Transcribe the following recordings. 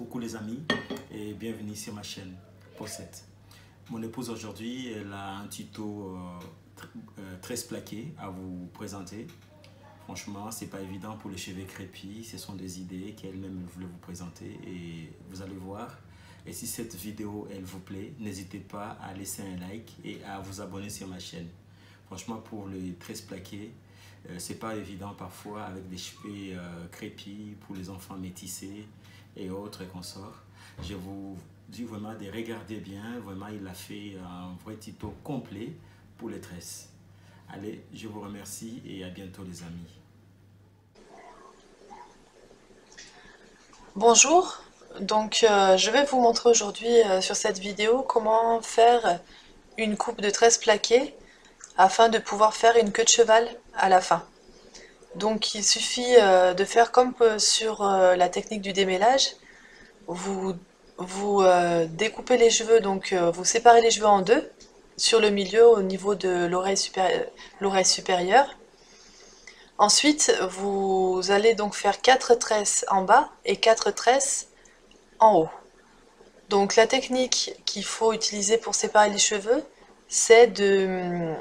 Coucou les amis et bienvenue sur ma chaîne Possette. Mon épouse aujourd'hui elle a un tuto tresse plaqué à vous présenter. Franchement c'est pas évident pour les cheveux crépus, ce sont des idées qu'elle-même voulait vous présenter et vous allez voir. Et si cette vidéo elle vous plaît, n'hésitez pas à laisser un like et à vous abonner sur ma chaîne. Franchement pour les tresses plaquées, c'est pas évident parfois avec des cheveux crépus pour les enfants métissés et autres consorts. Je vous dis vraiment de regarder bien, vraiment il a fait un vrai tuto complet pour les tresses. Allez, je vous remercie et à bientôt les amis. Bonjour, donc je vais vous montrer aujourd'hui sur cette vidéo comment faire une coupe de tresses plaquée afin de pouvoir faire une queue de cheval à la fin. Donc il suffit de faire comme sur la technique du démêlage. Vous découpez les cheveux, donc vous séparez les cheveux en deux sur le milieu au niveau de l'oreille supérieure. Ensuite, vous allez donc faire 4 tresses en bas et 4 tresses en haut. Donc la technique qu'il faut utiliser pour séparer les cheveux, c'est de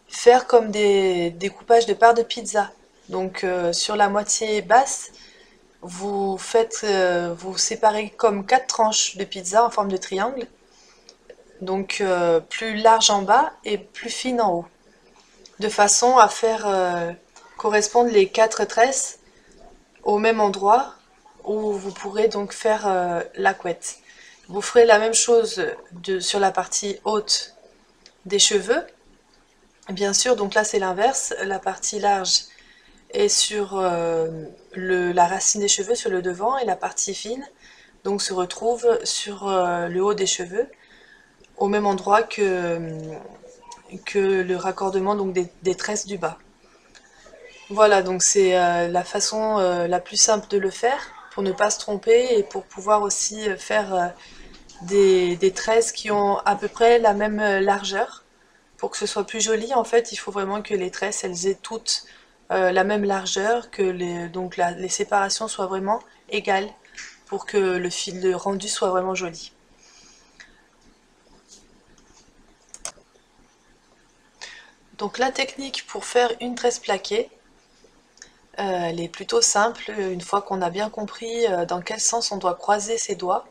faire comme des découpages de parts de pizza. Donc sur la moitié basse, vous séparez comme 4 tranches de pizza en forme de triangle. Donc plus large en bas et plus fine en haut. De façon à faire correspondre les 4 tresses au même endroit où vous pourrez donc faire la couette. Vous ferez la même chose sur la partie haute des cheveux. Bien sûr, donc là c'est l'inverse, la partie large est sur la racine des cheveux, sur le devant, et la partie fine donc se retrouve sur le haut des cheveux, au même endroit que le raccordement donc des tresses du bas. Voilà, donc c'est la façon la plus simple de le faire pour ne pas se tromper et pour pouvoir aussi faire des tresses qui ont à peu près la même largeur. Pour que ce soit plus joli, en fait, il faut vraiment que les tresses elles aient toutes la même largeur, que les séparations soient vraiment égales pour que le rendu soit vraiment joli. Donc la technique pour faire une tresse plaquée, elle est plutôt simple une fois qu'on a bien compris dans quel sens on doit croiser ses doigts.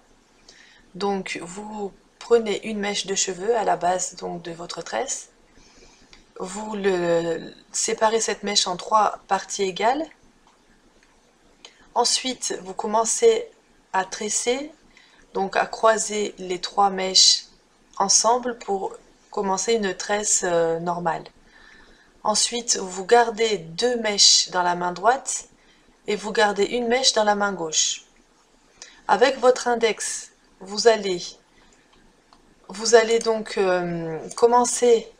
Donc vous prenez une mèche de cheveux à la base donc, de votre tresse. Vous séparez cette mèche en 3 parties égales. Ensuite, vous commencez à tresser, donc à croiser les 3 mèches ensemble pour commencer une tresse normale. Ensuite, vous gardez 2 mèches dans la main droite et vous gardez une mèche dans la main gauche. Avec votre index, vous allez donc commencer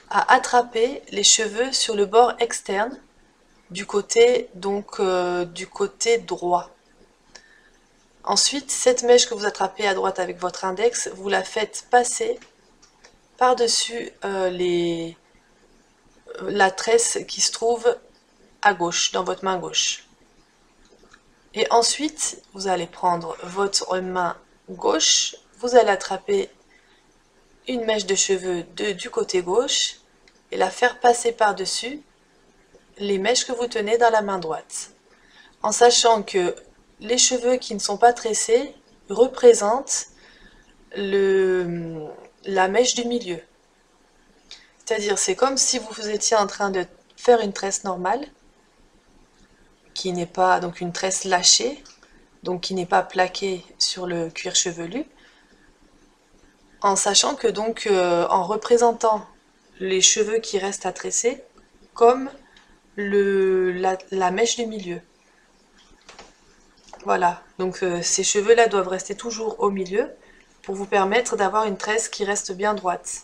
à attraper les cheveux sur le bord externe du côté droit. Ensuite, cette mèche que vous attrapez à droite avec votre index, vous la faites passer par-dessus la tresse qui se trouve à gauche, dans votre main gauche. Et ensuite, vous allez prendre votre main gauche, vous allez attraper une mèche de cheveux du côté gauche et la faire passer par-dessus les mèches que vous tenez dans la main droite. En sachant que les cheveux qui ne sont pas tressés représentent la mèche du milieu. C'est-à-dire, c'est comme si vous étiez en train de faire une tresse normale, qui n'est pas donc une tresse lâchée, donc qui n'est pas plaquée sur le cuir chevelu, en sachant que donc en représentant les cheveux qui restent à tresser comme la mèche du milieu. Voilà, donc ces cheveux-là doivent rester toujours au milieu pour vous permettre d'avoir une tresse qui reste bien droite.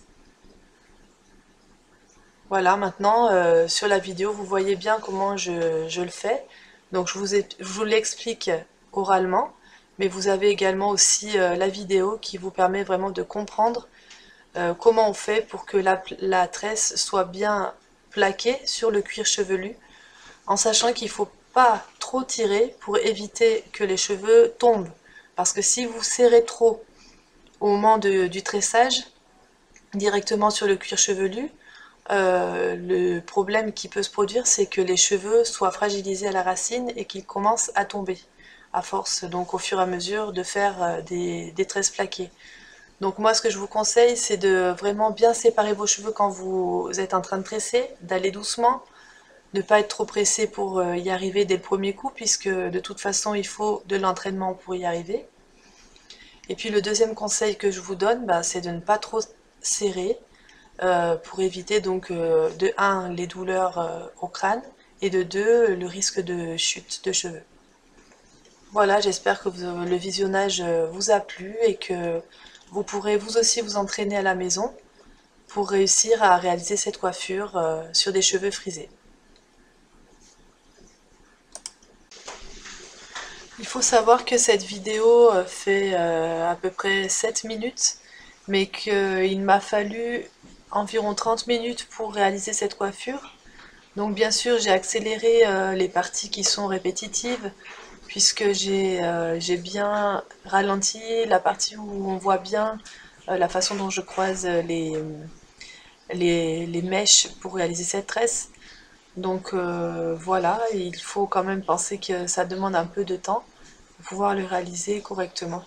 Voilà, maintenant sur la vidéo, vous voyez bien comment je le fais. Donc je vous l'explique oralement, mais vous avez également aussi la vidéo qui vous permet vraiment de comprendre comment on fait pour que la tresse soit bien plaquée sur le cuir chevelu, en sachant qu'il ne faut pas trop tirer pour éviter que les cheveux tombent. Parce que si vous serrez trop au moment du tressage, directement sur le cuir chevelu, le problème qui peut se produire, c'est que les cheveux soient fragilisés à la racine et qu'ils commencent à tomber, à force, donc au fur et à mesure de faire des tresses plaquées. Donc moi, ce que je vous conseille, c'est de vraiment bien séparer vos cheveux quand vous êtes en train de tresser, d'aller doucement, ne pas être trop pressé pour y arriver dès le premier coup, puisque de toute façon, il faut de l'entraînement pour y arriver. Et puis le deuxième conseil que je vous donne, c'est de ne pas trop serrer, pour éviter donc de 1 les douleurs au crâne et de 2 le risque de chute de cheveux. Voilà, j'espère que le visionnage vous a plu et que vous pourrez vous aussi vous entraîner à la maison pour réussir à réaliser cette coiffure sur des cheveux frisés. Il faut savoir que cette vidéo fait à peu près 7 minutes, mais qu'il m'a fallu environ 30 minutes pour réaliser cette coiffure. Donc bien sûr, j'ai accéléré les parties qui sont répétitives, puisque j'ai bien ralenti la partie où on voit bien la façon dont je croise les mèches pour réaliser cette tresse. Donc voilà, il faut quand même penser que ça demande un peu de temps pour pouvoir le réaliser correctement.